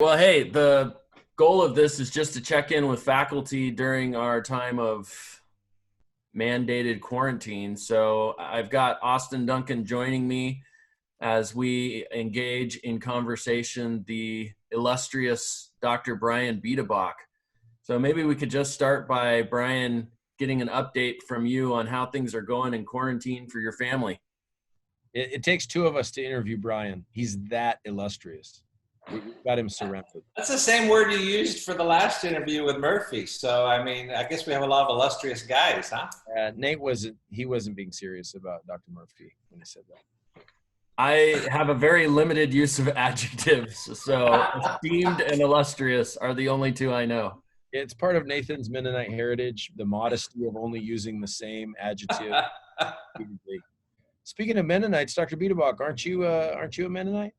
Well, hey, the goal of this is just to check in with faculty during our time of mandated quarantine. So I've got Austin Duncan joining me as we engage in conversation the illustrious Dr. Brian Biedebach. So maybe we could just start by, Brian, getting an update from you on how things are going in quarantine for your family. It takes two of us to interview Brian. He's that illustrious. We've got him surrounded. That's the same word you used for the last interview with Murphy. So, I mean, I guess we have a lot of illustrious guys, huh? Nate wasn't being serious about Dr. Murphy when he said that. I have a very limited use of adjectives, so esteemed and illustrious are the only two I know. It's part of Nathan's Mennonite heritage, the modesty of only using the same adjective. Speaking of Mennonites, Dr. Biedebach, aren't you a Mennonite?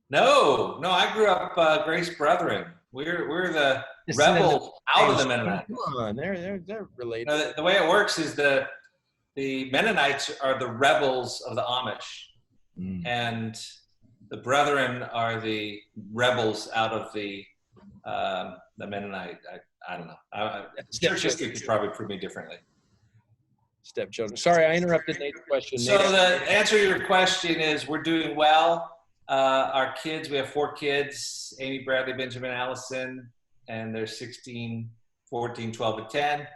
No, I grew up Grace Brethren. We're the rebels out of the Mennonites. Come on, they're related. No, the way it works is the Mennonites are the rebels of the Amish, and the Brethren are the rebels out of the Mennonite. I don't know. Church history could probably prove me differently. Stepchildren. Sorry, I interrupted Nate's question. So the answer to your question is we're doing well. Our kids, we have 4 kids, Amy, Bradley, Benjamin, Allison, and they're 16, 14, 12, and 10.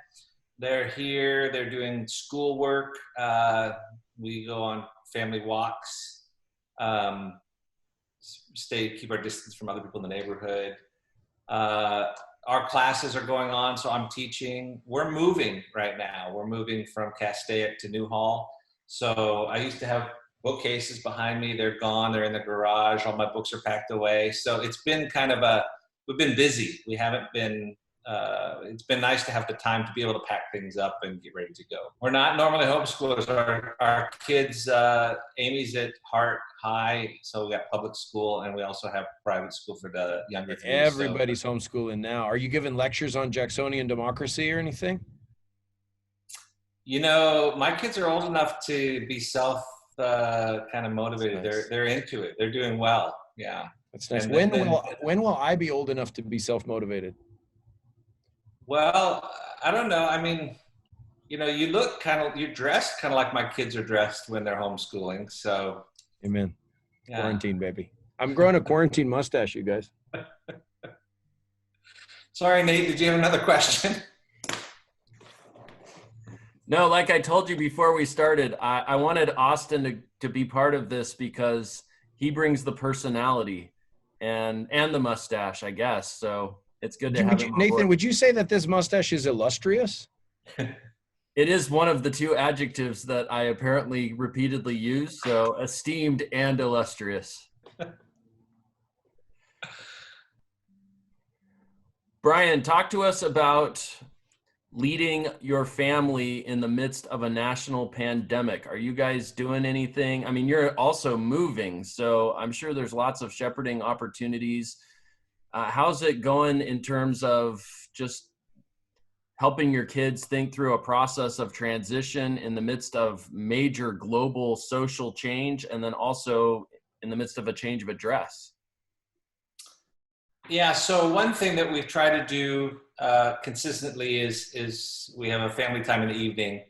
They're here. They're doing schoolwork. We go on family walks, keep our distance from other people in the neighborhood. Our classes are going on, so I'm teaching. We're moving right now. We're moving from Castaic to Newhall. So I used to have bookcases behind me. They're gone. They're in the garage. All my books are packed away. So it's been we've been busy. We haven't been, it's been nice to have the time to be able to pack things up and get ready to go. We're not normally homeschoolers. Our kids, Amy's at Hart High, so we got public school, and we also have private school for the younger kids. Everybody's homeschooling now. Are you giving lectures on Jacksonian democracy or anything? You know, my kids are old enough to be kind of motivated. Nice. They're into it. They're doing well. Yeah. That's nice. When will I be old enough to be self-motivated? Well, I don't know. I mean, you know, you're dressed kind of like my kids are dressed when they're homeschooling. So. Amen. Yeah. Quarantine, baby. I'm growing a quarantine mustache, you guys. Sorry, Nate, did you have another question? No, like I told you before we started, I wanted Austin to be part of this because he brings the personality and the mustache, I guess. So it's good to have him. Nathan, would you say that this mustache is illustrious? It is one of the 2 adjectives that I apparently repeatedly use. So esteemed and illustrious. Brian, talk to us about leading your family in the midst of a national pandemic. Are you guys doing anything? I mean, you're also moving, so I'm sure there's lots of shepherding opportunities. How's it going in terms of just helping your kids think through a process of transition in the midst of major global social change, and then also in the midst of a change of address? Yeah, so one thing that we've tried to do consistently is we have a family time in the evening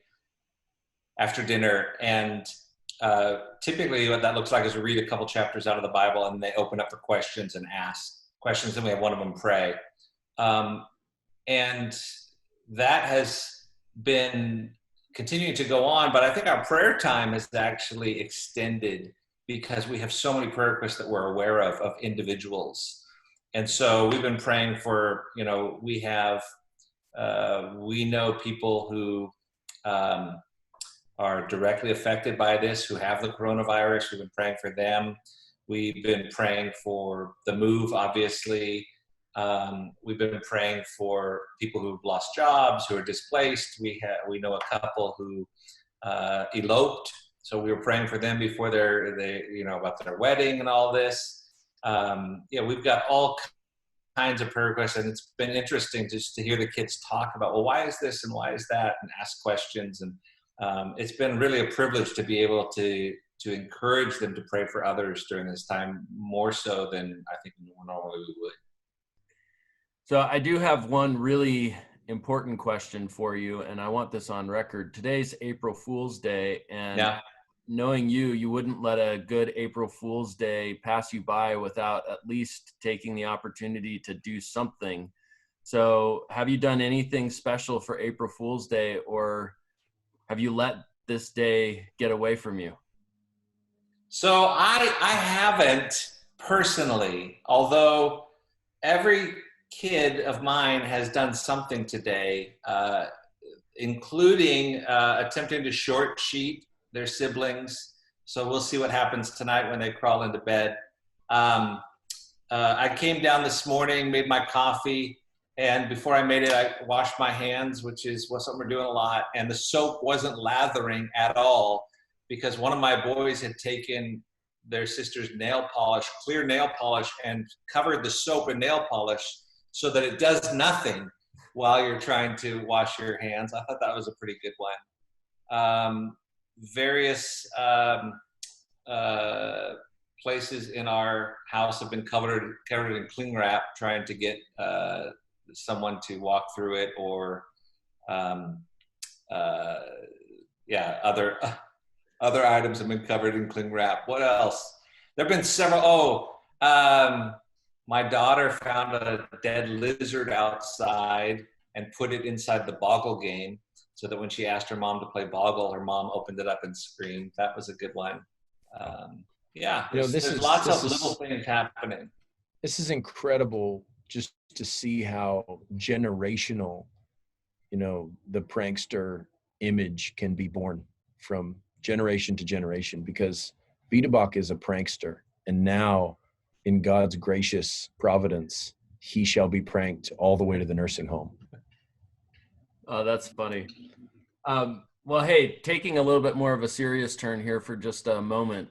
after dinner, and typically what that looks like is we read a couple chapters out of the Bible, and they open up for questions and ask questions, and we have one of them pray. And that has been continuing to go on, but I think our prayer time has actually extended because we have so many prayer requests that we're aware of individuals. And so we've been praying for, you know, we know people who are directly affected by this, who have the coronavirus. We've been praying for them. We've been praying for the move, obviously. We've been praying for people who've lost jobs, who are displaced. We know a couple who eloped, so we were praying for them before about their wedding and all this. We've got all kinds of prayer requests, and it's been interesting just to hear the kids talk about, well, why is this and why is that, and ask questions. And it's been really a privilege to be able to to encourage them to pray for others during this time, more so than I think normally we would. So I do have one really important question for you, and I want this on record. Today's April Fool's Day, and Yeah. knowing you wouldn't let a good April Fool's Day pass you by without at least taking the opportunity to do something. So have you done anything special for April Fool's Day, or have you let this day get away from you? So I haven't personally, although every kid of mine has done something today, including attempting to short sheet their siblings. So we'll see what happens tonight when they crawl into bed. I came down this morning, made my coffee, and before I made it, I washed my hands, which is something we're doing a lot. And the soap wasn't lathering at all because one of my boys had taken their sister's nail polish, clear nail polish, and covered the soap in nail polish so that it does nothing while you're trying to wash your hands. I thought that was a pretty good one. Various places in our house have been covered in cling wrap, trying to get someone to walk through it, or other items have been covered in cling wrap. What else? There have been several. My daughter found a dead lizard outside and put it inside the Boggle game, so that when she asked her mom to play Boggle, her mom opened it up and screamed. That was a good one. There's lots of little things happening. This is incredible, just to see how generational, the prankster image can be born from generation to generation, because Biedebach is a prankster, and now in God's gracious providence, he shall be pranked all the way to the nursing home. Oh, that's funny. Well, hey, taking a little bit more of a serious turn here for just a moment.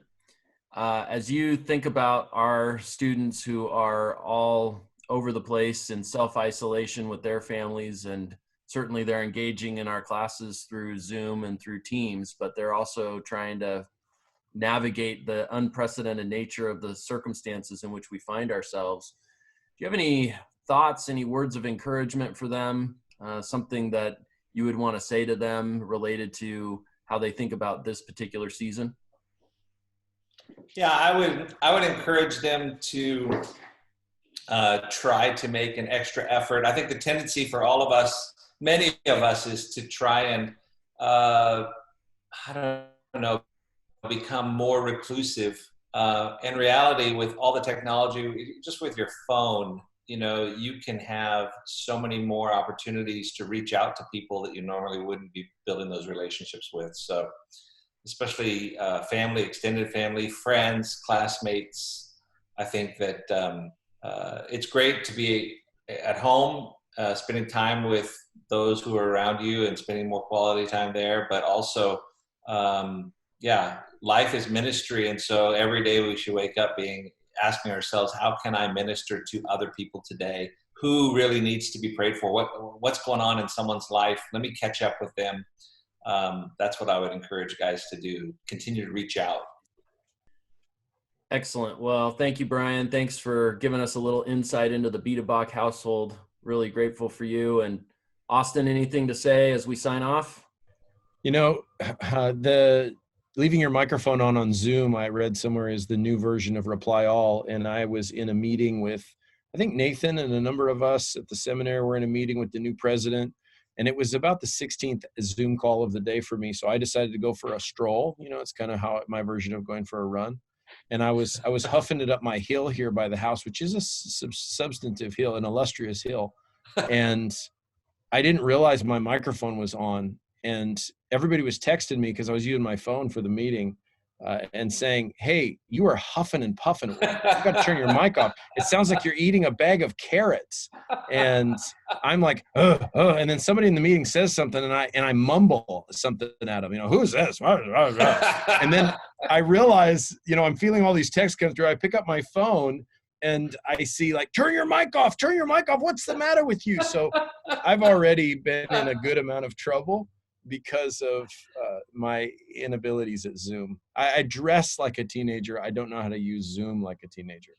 As you think about our students who are all over the place in self-isolation with their families, and certainly they're engaging in our classes through Zoom and through Teams, but they're also trying to navigate the unprecedented nature of the circumstances in which we find ourselves. Do you have any thoughts, any words of encouragement for them? Something that you would want to say to them related to how they think about this particular season? Yeah, I would encourage them to try to make an extra effort. I think the tendency for all of us, many of us, is to try and become more reclusive. In reality, with all the technology, just with your phone, you can have so many more opportunities to reach out to people that you normally wouldn't be building those relationships with. So especially family, extended family, friends, classmates, I think that it's great to be at home, spending time with those who are around you and spending more quality time there, but also, life is ministry. And so every day we should wake up asking ourselves, how can I minister to other people today? Who really needs to be prayed for? What's going on in someone's life? Let me catch up with them. That's what I would encourage guys to do. Continue to reach out. Excellent. Well, thank you, Brian. Thanks for giving us a little insight into the Biedebach household. Really grateful for you. And Austin, anything to say as we sign off? The leaving your microphone on Zoom, I read somewhere, is the new version of Reply All. And I was in a meeting with, I think, Nathan and a number of us at the seminary were in a meeting with the new president. And it was about the 16th Zoom call of the day for me. So I decided to go for a stroll. It's kind of my version of going for a run. And I was huffing it up my hill here by the house, which is a substantive hill, an illustrious hill. And I didn't realize my microphone was on. And everybody was texting me, because I was using my phone for the meeting, and saying, hey, you are huffing and puffing. You got to turn your mic off. It sounds like you're eating a bag of carrots. And I'm like, and then somebody in the meeting says something, and I mumble something at them, who's this? And then I realize, I'm feeling all these texts come through. I pick up my phone and I see, like, turn your mic off. What's the matter with you? So I've already been in a good amount of trouble. because of my inabilities at Zoom. I dress like a teenager. I don't know how to use Zoom like a teenager.